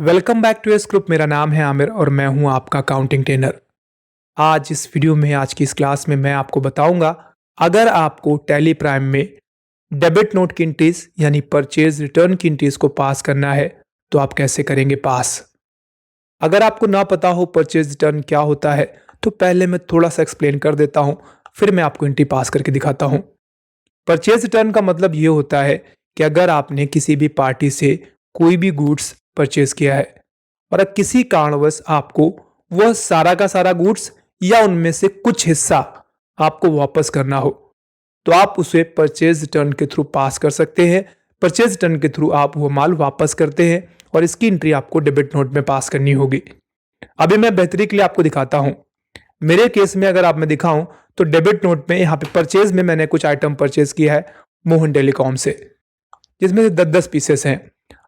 Welcome back to S group. मेरा नाम है आमिर और मैं हूं आपका अकाउंटिंग ट्रेनर। आज इस वीडियो में, आज की इस क्लास में मैं आपको बताऊंगा, अगर आपको टैली प्राइम में डेबिट नोट की एंट्रीज यानी परचेज रिटर्न की एंट्रीज को पास करना है तो आप कैसे करेंगे पास। अगर आपको ना पता हो परचेज रिटर्न क्या होता है तो पहले मैं थोड़ा सा एक्सप्लेन कर देता हूं, फिर मैं आपको एंट्री पास करके दिखाता हूं। परचेज रिटर्न का मतलब ये होता है कि अगर आपने किसी भी पार्टी से कोई भी गुड्स परचेज किया है और अब किसी कारणवश आपको वह सारा का सारा गुड्स या उनमें से कुछ हिस्सा आपको वापस करना हो तो आप उसे परचेज रिटर्न के थ्रू पास कर सकते हैं। परचेज रिटर्न के थ्रू आप वो माल वापस करते हैं और इसकी एंट्री आपको डेबिट नोट में पास करनी होगी। अभी मैं बेहतरी के लिए आपको दिखाता हूं। मेरे केस में अगर आप मैं दिखाऊं तो डेबिट नोट में यहाँ पे परचेज में मैंने कुछ आइटम परचेज किया है मोहन टेलीकॉम से, जिसमें से 10-10 पीसेस हैं।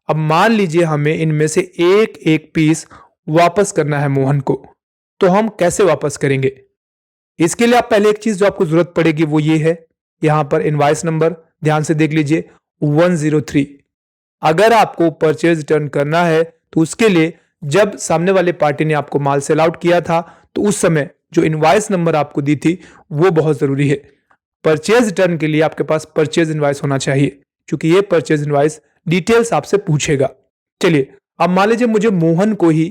अब मान लीजिए हमें इनमें से एक एक पीस वापस करना है मोहन को, तो हम कैसे वापस करेंगे? इसके लिए आप पहले एक चीज जो आपको जरूरत पड़ेगी वो ये है, यहां पर इनवॉइस नंबर ध्यान से देख लीजिए 103। अगर आपको परचेज रिटर्न करना है तो उसके लिए जब सामने वाले पार्टी ने आपको माल सेल आउट किया था तो उस समय जो इनवॉइस नंबर आपको दी थी वो बहुत जरूरी है। परचेज रिटर्न के लिए आपके पास परचेज इनवॉइस होना चाहिए, क्योंकि ये परचेज इनवॉइस डिटेल्स आपसे पूछेगा। चलिए, अब मान लीजिए मुझे मोहन को ही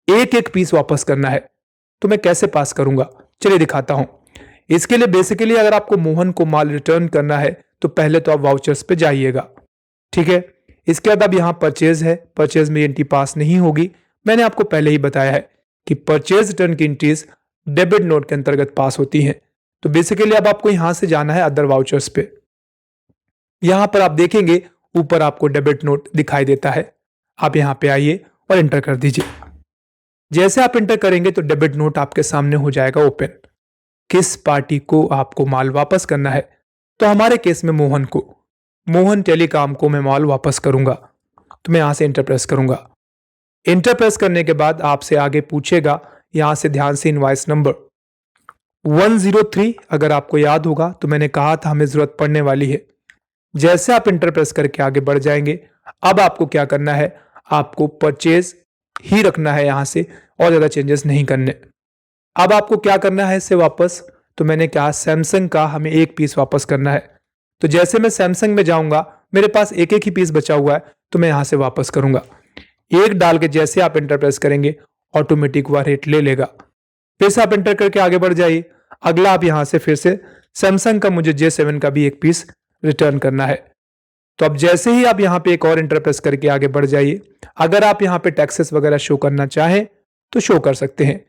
एक एक पीस वापस करना है तो मैं कैसे पास करूंगा, चलिए दिखाता हूं। इसके लिए बेसिकली अगर आपको मोहन को माल रिटर्न करना है तो पहले तो आप वाउचर्स पे जाइएगा, ठीक है। इसके बाद अब यहां परचेज है, परचेज में एंट्री पास नहीं होगी। मैंने आपको पहले ही बताया है कि परचेज रिटर्न की एंट्रीज डेबिट नोट के अंतर्गत पास होती हैं। तो बेसिकली अब आपको यहां से जाना है अदर वाउचर्स पे। यहां पर आप देखेंगे ऊपर आपको डेबिट नोट दिखाई देता है। आप यहां पे आइए और एंटर कर दीजिए। जैसे आप एंटर करेंगे तो डेबिट नोट आपके सामने हो जाएगा ओपन। किस पार्टी को आपको माल वापस करना है? तो हमारे केस में मोहन को, मोहन टेलीकॉम को मैं माल वापस करूंगा। तो मैं यहां से एंटर प्रेस करूंगा। एंटर प्रेस करने के बाद आपसे आगे पूछेगा, यहां से ध्यान से इनवॉइस नंबर 103 अगर आपको याद होगा तो मैंने कहा था हमें जरूरत पड़ने वाली है। जैसे आप इंटर प्रेस करके आगे बढ़ जाएंगे, अब आपको क्या करना है, आपको परचेज ही रखना है यहां से और ज्यादा चेंजेस नहीं करने। अब आपको क्या करना है इससे वापस, तो मैंने कहा सैमसंग का हमें एक पीस वापस करना है। तो जैसे मैं सैमसंग में जाऊंगा, मेरे पास एक एक ही पीस बचा हुआ है तो मैं यहां से वापस करूंगा। एक डाल के जैसे आप इंटर प्रेस करेंगे ऑटोमेटिक वह रेट ले लेगा। फिर से आप इंटर करके आगे बढ़ जाइए। अगला आप यहां से फिर से सैमसंग का मुझे J7 का भी एक पीस रिटर्न करना है। तो अब जैसे ही आप यहां पे एक और इंटर प्रेस करके आगे बढ़ जाइए। अगर आप यहां पे टैक्सेस वगैरह शो करना चाहें तो शो कर सकते हैं।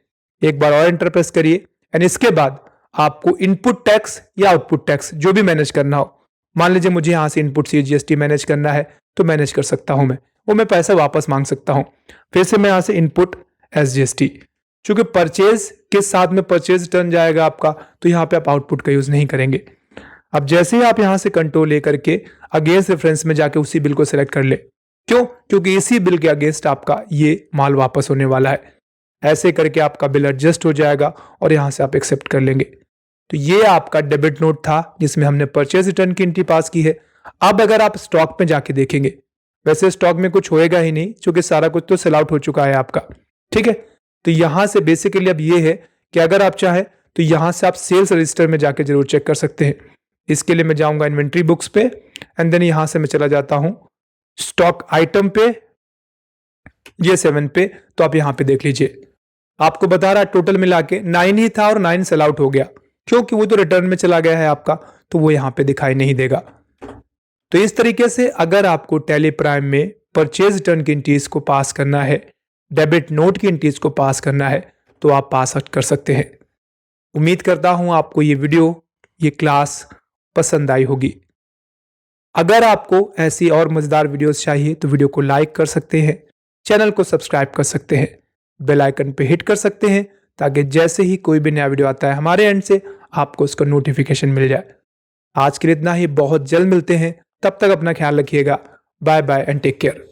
एक बार और इंटर प्रेस करिए एंड इसके बाद आपको इनपुट टैक्स या आउटपुट टैक्स जो भी मैनेज करना हो, मान लीजिए मुझे यहां से इनपुट CGST मैनेज करना है तो मैनेज कर सकता हूं मैं पैसा वापस मांग सकता हूं। फिर से मैं यहां से इनपुट SGST, चूंकि परचेज के साथ में परचेज रिटर्न जाएगा आपका तो यहां पे आप आउटपुट का यूज नहीं करेंगे। अब जैसे ही आप यहां से कंट्रोल लेकर के अगेंस्ट रेफरेंस में जाके उसी बिल को सिलेक्ट कर ले। क्यों? क्योंकि इसी बिल के अगेंस्ट आपका ये माल वापस होने वाला है। ऐसे करके आपका बिल एडजस्ट हो जाएगा और यहां से आप एक्सेप्ट कर लेंगे। तो ये आपका डेबिट नोट था जिसमें हमने परचेज रिटर्न की एंट्री पास की है। अब अगर आप स्टॉक में जाके देखेंगे, वैसे स्टॉक में कुछ होएगा ही नहीं क्योंकि सारा कुछ तो सेल आउट हो चुका है आपका, ठीक है। तो यहां से बेसिकली अब ये है कि अगर आप चाहें तो यहां से आप सेल्स रजिस्टर में जाके जरूर चेक कर सकते हैं। इसके लिए मैं जाऊंगा इन्वेंट्री बुक्स पे एंड देन यहां से मैं चला जाता हूं स्टॉक आइटम पे J7 पे। तो आप यहां पे देख लीजिए, आपको बता रहा टोटल मिला के 9 ही था और 9 सेल आउट हो गया, क्योंकि वो तो रिटर्न में चला गया है आपका, तो वो यहां पे दिखाई नहीं देगा। तो इस तरीके से अगर आपको टैली प्राइम में परचेज रिटर्न की एंट्रीज को पास करना है, डेबिट नोट की एंट्रीज को पास करना है, तो आप पास कर सकते हैं। उम्मीद करता हूं आपको ये वीडियो, ये क्लास पसंद आई होगी। अगर आपको ऐसी और मजेदार वीडियोस चाहिए तो वीडियो को लाइक कर सकते हैं, चैनल को सब्सक्राइब कर सकते हैं, बेल आइकन पे हिट कर सकते हैं ताकि जैसे ही कोई भी नया वीडियो आता है हमारे एंड से आपको उसका नोटिफिकेशन मिल जाए। आज के लिए इतना ही, बहुत जल्द मिलते हैं, तब तक अपना ख्याल रखिएगा। Bye bye and take care.